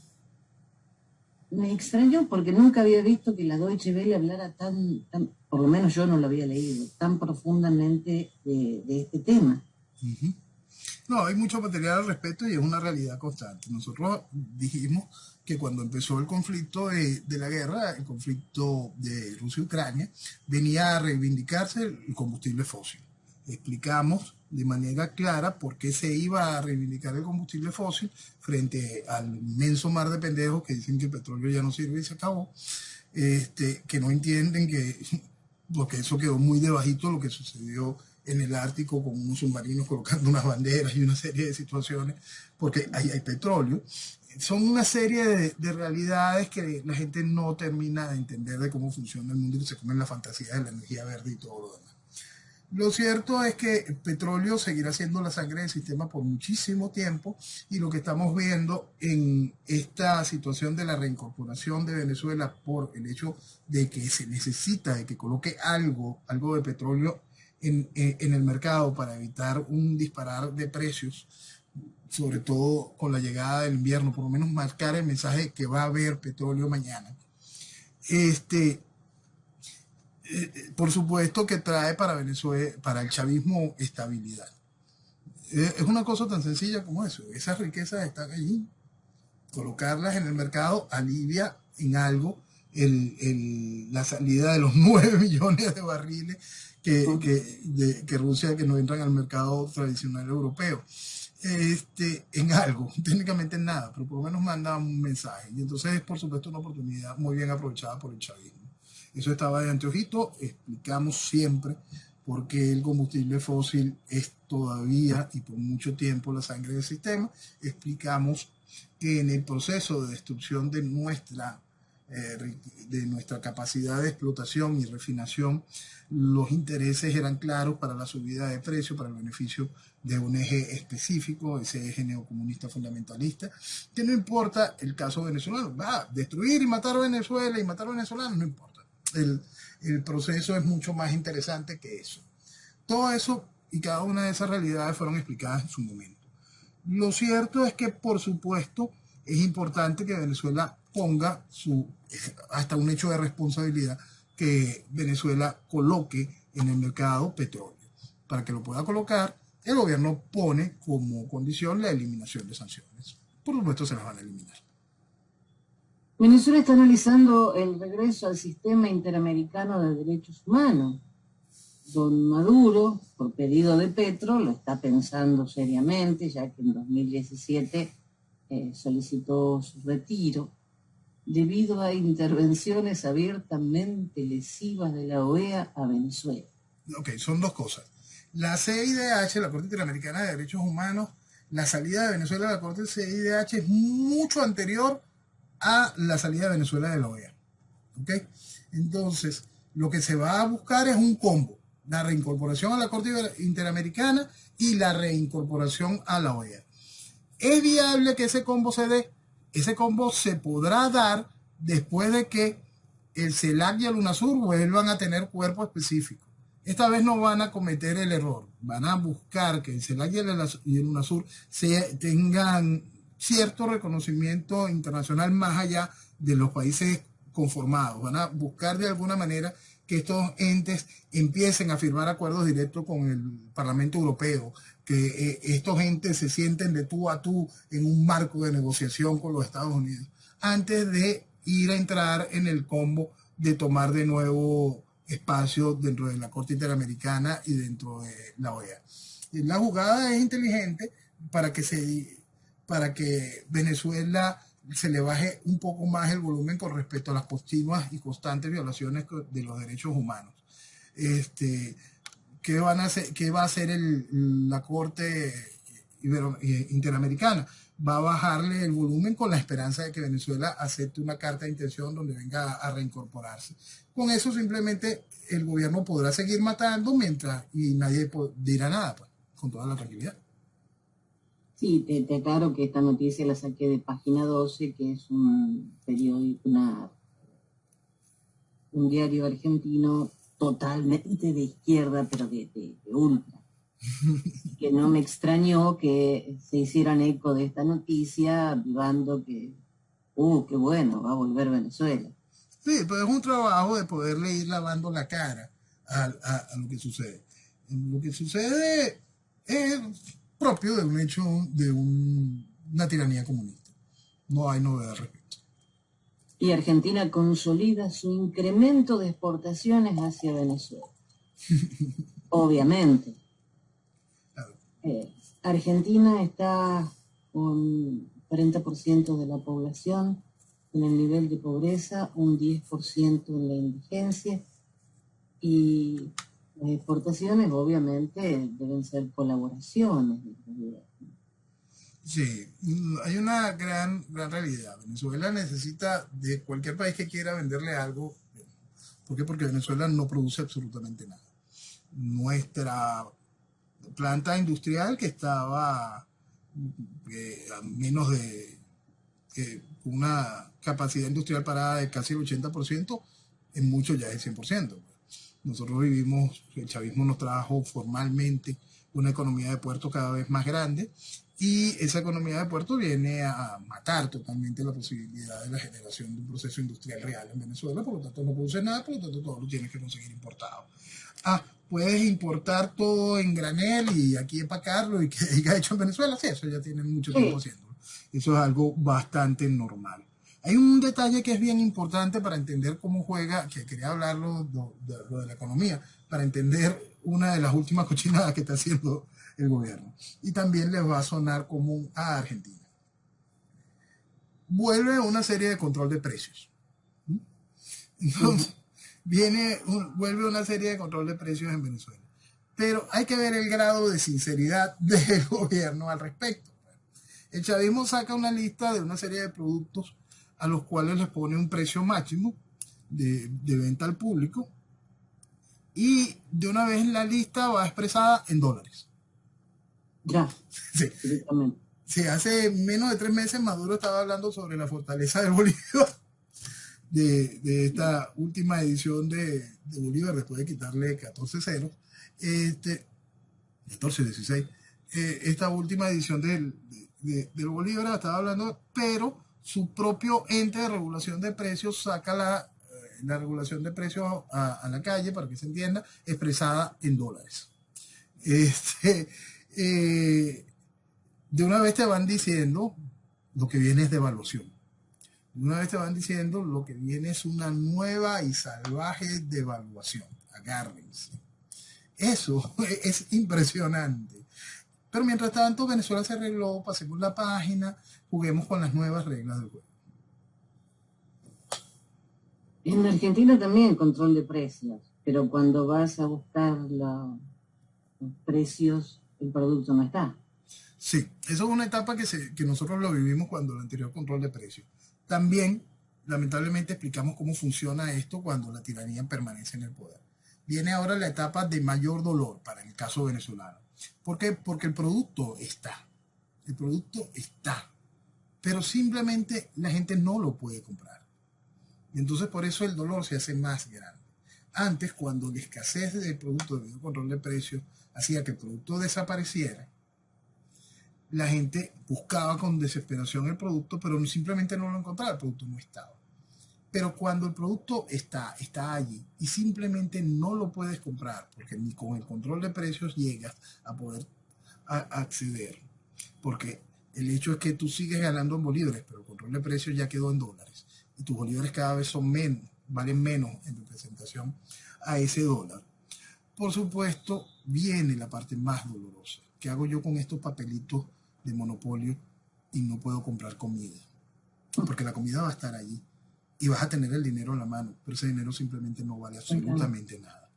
me extrañó porque nunca había visto que la Deutsche Welle hablara tan, por lo menos yo no lo había leído, tan profundamente de este tema. No, hay mucho material al respecto y es una realidad constante. Nosotros dijimos que cuando empezó el conflicto de la guerra, el conflicto de Rusia y Ucrania, venía a reivindicarse el combustible fósil. Explicamos de manera clara por qué se iba a reivindicar el combustible fósil frente al inmenso mar de pendejos que dicen que el petróleo ya no sirve y se acabó, que no entienden porque eso quedó muy debajito lo que sucedió en el Ártico con unos submarinos colocando unas banderas y una serie de situaciones, porque ahí hay petróleo. Son una serie de realidades que la gente no termina de entender de cómo funciona el mundo y se comen la fantasía de la energía verde y todo lo demás. Lo cierto es que el petróleo seguirá siendo la sangre del sistema por muchísimo tiempo y lo que estamos viendo en esta situación de la reincorporación de Venezuela por el hecho de que se necesita de que coloque algo de petróleo en el mercado para evitar un disparar de precios, sobre todo con la llegada del invierno, por lo menos marcar el mensaje que va a haber petróleo mañana. Por supuesto que trae para Venezuela, para el chavismo, estabilidad. Es una cosa tan sencilla como eso. Esas riquezas están allí. Colocarlas en el mercado alivia en algo la salida de los 9 millones de barriles que Rusia, que no entran al mercado tradicional europeo. En algo, técnicamente en nada, pero por lo menos manda un mensaje. Y entonces es, por supuesto, una oportunidad muy bien aprovechada por el chavismo. Eso estaba de anteojito. Explicamos siempre por qué el combustible fósil es todavía y por mucho tiempo la sangre del sistema. Explicamos que en el proceso de destrucción de nuestra capacidad de explotación y refinación, los intereses eran claros para la subida de precios, para el beneficio de un eje específico, ese eje neocomunista fundamentalista, que no importa el caso venezolano, va a destruir y matar a Venezuela y matar a venezolanos, no importa. El proceso es mucho más interesante que eso. Todo eso y cada una de esas realidades fueron explicadas en su momento. Lo cierto es que, por supuesto, es importante que Venezuela ponga hasta un hecho de responsabilidad, que Venezuela coloque en el mercado petróleo. Para que lo pueda colocar, el gobierno pone como condición la eliminación de sanciones. Por supuesto, se las van a eliminar. Venezuela está analizando el regreso al sistema interamericano de derechos humanos. Don Maduro, por pedido de Petro, lo está pensando seriamente, ya que en 2017 solicitó su retiro debido a intervenciones abiertamente lesivas de la OEA a Venezuela. Ok, son dos cosas. La CIDH, la Corte Interamericana de Derechos Humanos, la salida de Venezuela de la Corte CIDH es mucho anterior a la salida de Venezuela de la OEA. ¿Ok? Entonces, lo que se va a buscar es un combo: la reincorporación a la Corte Interamericana y la reincorporación a la OEA. ¿Es viable que ese combo se dé? Ese combo se podrá dar después de que el CELAC y el UNASUR vuelvan a tener cuerpo específico. Esta vez no van a cometer el error, van a buscar que el CELAC y el UNASUR tengan cierto reconocimiento internacional más allá de los países conformados. Van a buscar de alguna manera que estos entes empiecen a firmar acuerdos directos con el Parlamento Europeo, que estos entes se sienten de tú a tú en un marco de negociación con los Estados Unidos, antes de ir a entrar en el combo de tomar de nuevo espacio dentro de la Corte Interamericana y dentro de la OEA. La jugada es inteligente para que Venezuela se le baje un poco más el volumen con respecto a las continuas y constantes violaciones de los derechos humanos. ¿Qué va a hacer la Corte Interamericana? Va a bajarle el volumen con la esperanza de que Venezuela acepte una carta de intención donde venga a reincorporarse. Con eso simplemente el gobierno podrá seguir matando y nadie dirá nada, pues, con toda la tranquilidad. Sí, te aclaro que esta noticia la saqué de Página 12, que es un periódico, un diario argentino totalmente de izquierda, pero de ultra. Que no me extrañó que se hicieran eco de esta noticia, avivando que, qué bueno, va a volver Venezuela. Sí, pero es un trabajo de poderle ir lavando la cara a lo que sucede. Lo que sucede es propio de un hecho de una tiranía comunista. No hay novedad al respecto. Y Argentina consolida su incremento de exportaciones hacia Venezuela. Obviamente. Claro. Argentina está con 40% de la población en el nivel de pobreza, un 10% en la indigencia, y las exportaciones obviamente deben ser colaboraciones. Sí, hay una gran realidad. Venezuela necesita de cualquier país que quiera venderle algo. ¿Por qué? Porque Venezuela no produce absolutamente nada. Nuestra planta industrial, que estaba a menos de una capacidad industrial parada de casi el 80%, en mucho ya es el 100%. Nosotros el chavismo nos trajo formalmente una economía de puertos cada vez más grande, y esa economía de puertos viene a matar totalmente la posibilidad de la generación de un proceso industrial real en Venezuela. Por lo tanto no produce nada, por lo tanto todo lo tienes que conseguir importado. Puedes importar todo en granel y aquí empacarlo y que diga hecho en Venezuela. Sí, eso ya tienen mucho tiempo haciéndolo. Eso es algo bastante normal. Hay un detalle que es bien importante para entender cómo juega, que quería hablarlo de la economía, para entender una de las últimas cochinadas que está haciendo el gobierno. Y también les va a sonar común a Argentina. Vuelve una serie de control de precios. Entonces, vuelve una serie de control de precios en Venezuela. Pero hay que ver el grado de sinceridad del gobierno al respecto. El chavismo saca una lista de una serie de productos a los cuales les pone un precio máximo de venta al público, y de una vez la lista va expresada en dólares. Ya, sí. Sí, hace menos de 3 meses Maduro estaba hablando sobre la fortaleza del Bolívar, de esta última edición de Bolívar, después de quitarle 14 ceros, 14, 16. esta última edición del Bolívar, estaba hablando, pero su propio ente de regulación de precios saca la regulación de precios a la calle, para que se entienda, expresada en dólares. Este, de una vez te van diciendo lo que viene es devaluación. De una vez te van diciendo lo que viene es una nueva y salvaje devaluación. Agárrense. Eso es impresionante. Pero mientras tanto, Venezuela se arregló, pasemos la página, juguemos con las nuevas reglas del juego. En Argentina también control de precios, pero cuando vas a buscar los precios, el producto no está. Sí, eso es una etapa que nosotros lo vivimos cuando el anterior control de precios. También, lamentablemente, explicamos cómo funciona esto cuando la tiranía permanece en el poder. Viene ahora la etapa de mayor dolor para el caso venezolano. ¿Por qué? Porque el producto está. El producto está. Pero simplemente la gente no lo puede comprar. Y entonces por eso el dolor se hace más grande. Antes, cuando la escasez del producto debido al control de precios hacía que el producto desapareciera, la gente buscaba con desesperación el producto, pero simplemente no lo encontraba, el producto no estaba. Pero cuando el producto está allí y simplemente no lo puedes comprar, porque ni con el control de precios llegas a poder acceder, porque el hecho es que tú sigues ganando en bolívares, pero el control de precios ya quedó en dólares, y tus bolívares cada vez son menos, valen menos en representación a ese dólar. Por supuesto, viene la parte más dolorosa. ¿Qué hago yo con estos papelitos de monopolio y no puedo comprar comida? Porque la comida va a estar allí y vas a tener el dinero en la mano, pero ese dinero simplemente no vale absolutamente nada.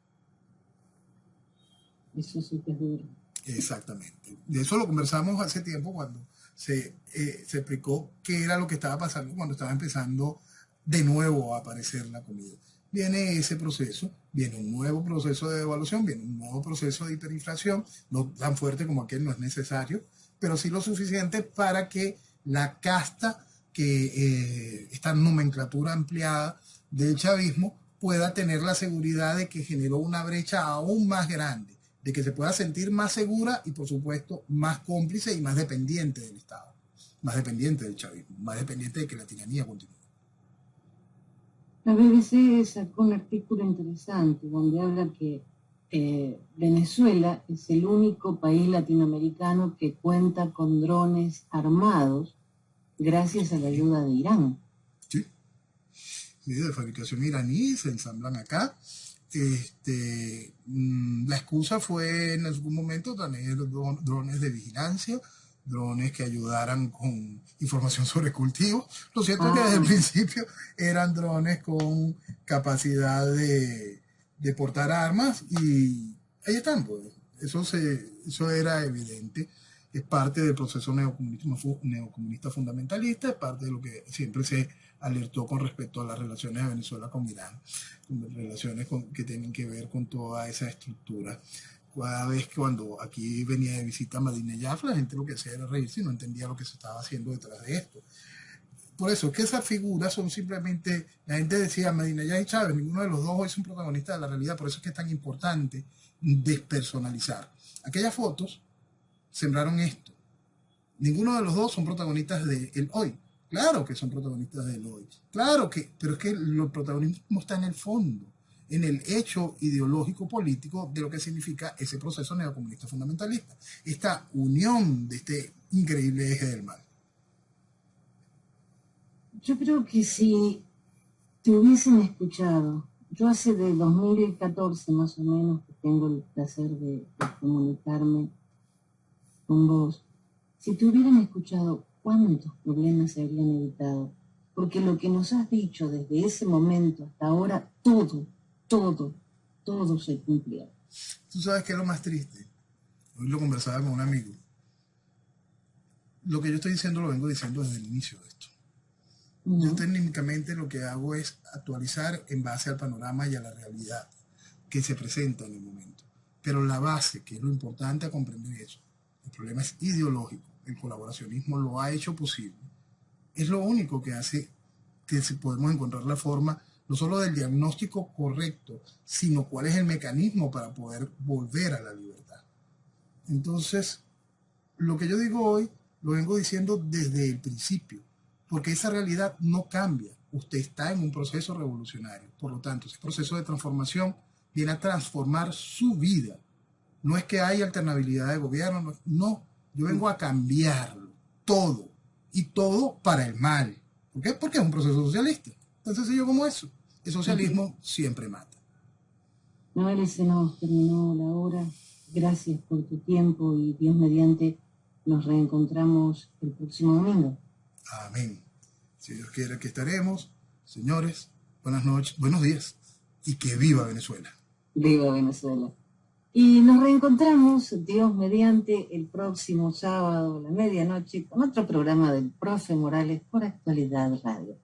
Eso sí que es duro. Exactamente. De eso lo conversamos hace tiempo cuando se explicó qué era lo que estaba pasando cuando estaba empezando de nuevo a aparecer la comida. Viene ese proceso, viene un nuevo proceso de devaluación, viene un nuevo proceso de hiperinflación, no tan fuerte como aquel, no es necesario, pero sí lo suficiente para que la casta, que esta nomenclatura ampliada del chavismo, pueda tener la seguridad de que generó una brecha aún más grande, de que se pueda sentir más segura y, por supuesto, más cómplice y más dependiente del Estado, más dependiente del chavismo, más dependiente de que la tiranía continúe. La BBC sacó un artículo interesante donde habla que Venezuela es el único país latinoamericano que cuenta con drones armados gracias a la ayuda de Irán. Sí, de fabricación iraní, se ensamblan acá. La excusa fue en algún momento tener drones de vigilancia, drones que ayudaran con información sobre cultivos. Lo cierto es que desde el principio eran drones con capacidad de portar armas y ahí están, pues. Eso era evidente. Es parte del proceso neocomunista fundamentalista, es parte de lo que siempre se alertó con respecto a las relaciones de Venezuela con Irán, relaciones que tienen que ver con toda esa estructura. Cada vez que cuando aquí venía de visita Ahmadinejad, la gente lo que hacía era reírse y no entendía lo que se estaba haciendo detrás de esto. Por eso es que esas figuras son simplemente, la gente decía Ahmadinejad y Chávez, ninguno de los dos es un protagonista de la realidad, por eso es que es tan importante despersonalizar. Aquellas fotos sembraron esto. Ninguno de los dos son protagonistas del hoy. Claro que son protagonistas del hoy. Claro que, pero es que el protagonismo está en el fondo, en el hecho ideológico político de lo que significa ese proceso neocomunista fundamentalista. Esta unión de este increíble eje del mal. Yo creo que si te hubiesen escuchado, yo hace de 2014 más o menos que tengo el placer de comunicarme con vos, si te hubieran escuchado, ¿cuántos problemas se habrían evitado? Porque lo que nos has dicho desde ese momento hasta ahora, todo se cumplió. ¿Tú sabes qué es lo más triste? Hoy lo conversaba con un amigo. Lo que yo estoy diciendo lo vengo diciendo desde el inicio de esto. Yo técnicamente lo que hago es actualizar en base al panorama y a la realidad que se presenta en el momento. Pero la base, que es lo importante a comprender eso, el problema es ideológico. El colaboracionismo lo ha hecho posible. Es lo único que hace que podemos encontrar la forma, no solo del diagnóstico correcto, sino cuál es el mecanismo para poder volver a la libertad. Entonces, lo que yo digo hoy lo vengo diciendo desde el principio, porque esa realidad no cambia. Usted está en un proceso revolucionario. Por lo tanto, ese proceso de transformación viene a transformar su vida. No es que haya alternabilidad de gobierno, no. Yo vengo a cambiarlo, todo. Y todo para el mal. ¿Por qué? Porque es un proceso socialista. Tan sencillo como eso. El socialismo siempre mata. Noel, se nos terminó la hora. Gracias por tu tiempo y Dios mediante nos reencontramos el próximo domingo. Amén. Si Dios quiere, aquí estaremos. Señores, buenas noches, buenos días y que viva Venezuela. Viva Venezuela. Y nos reencontramos, Dios mediante, el próximo sábado a la medianoche con otro programa del Profe Morales por Actualidad Radio.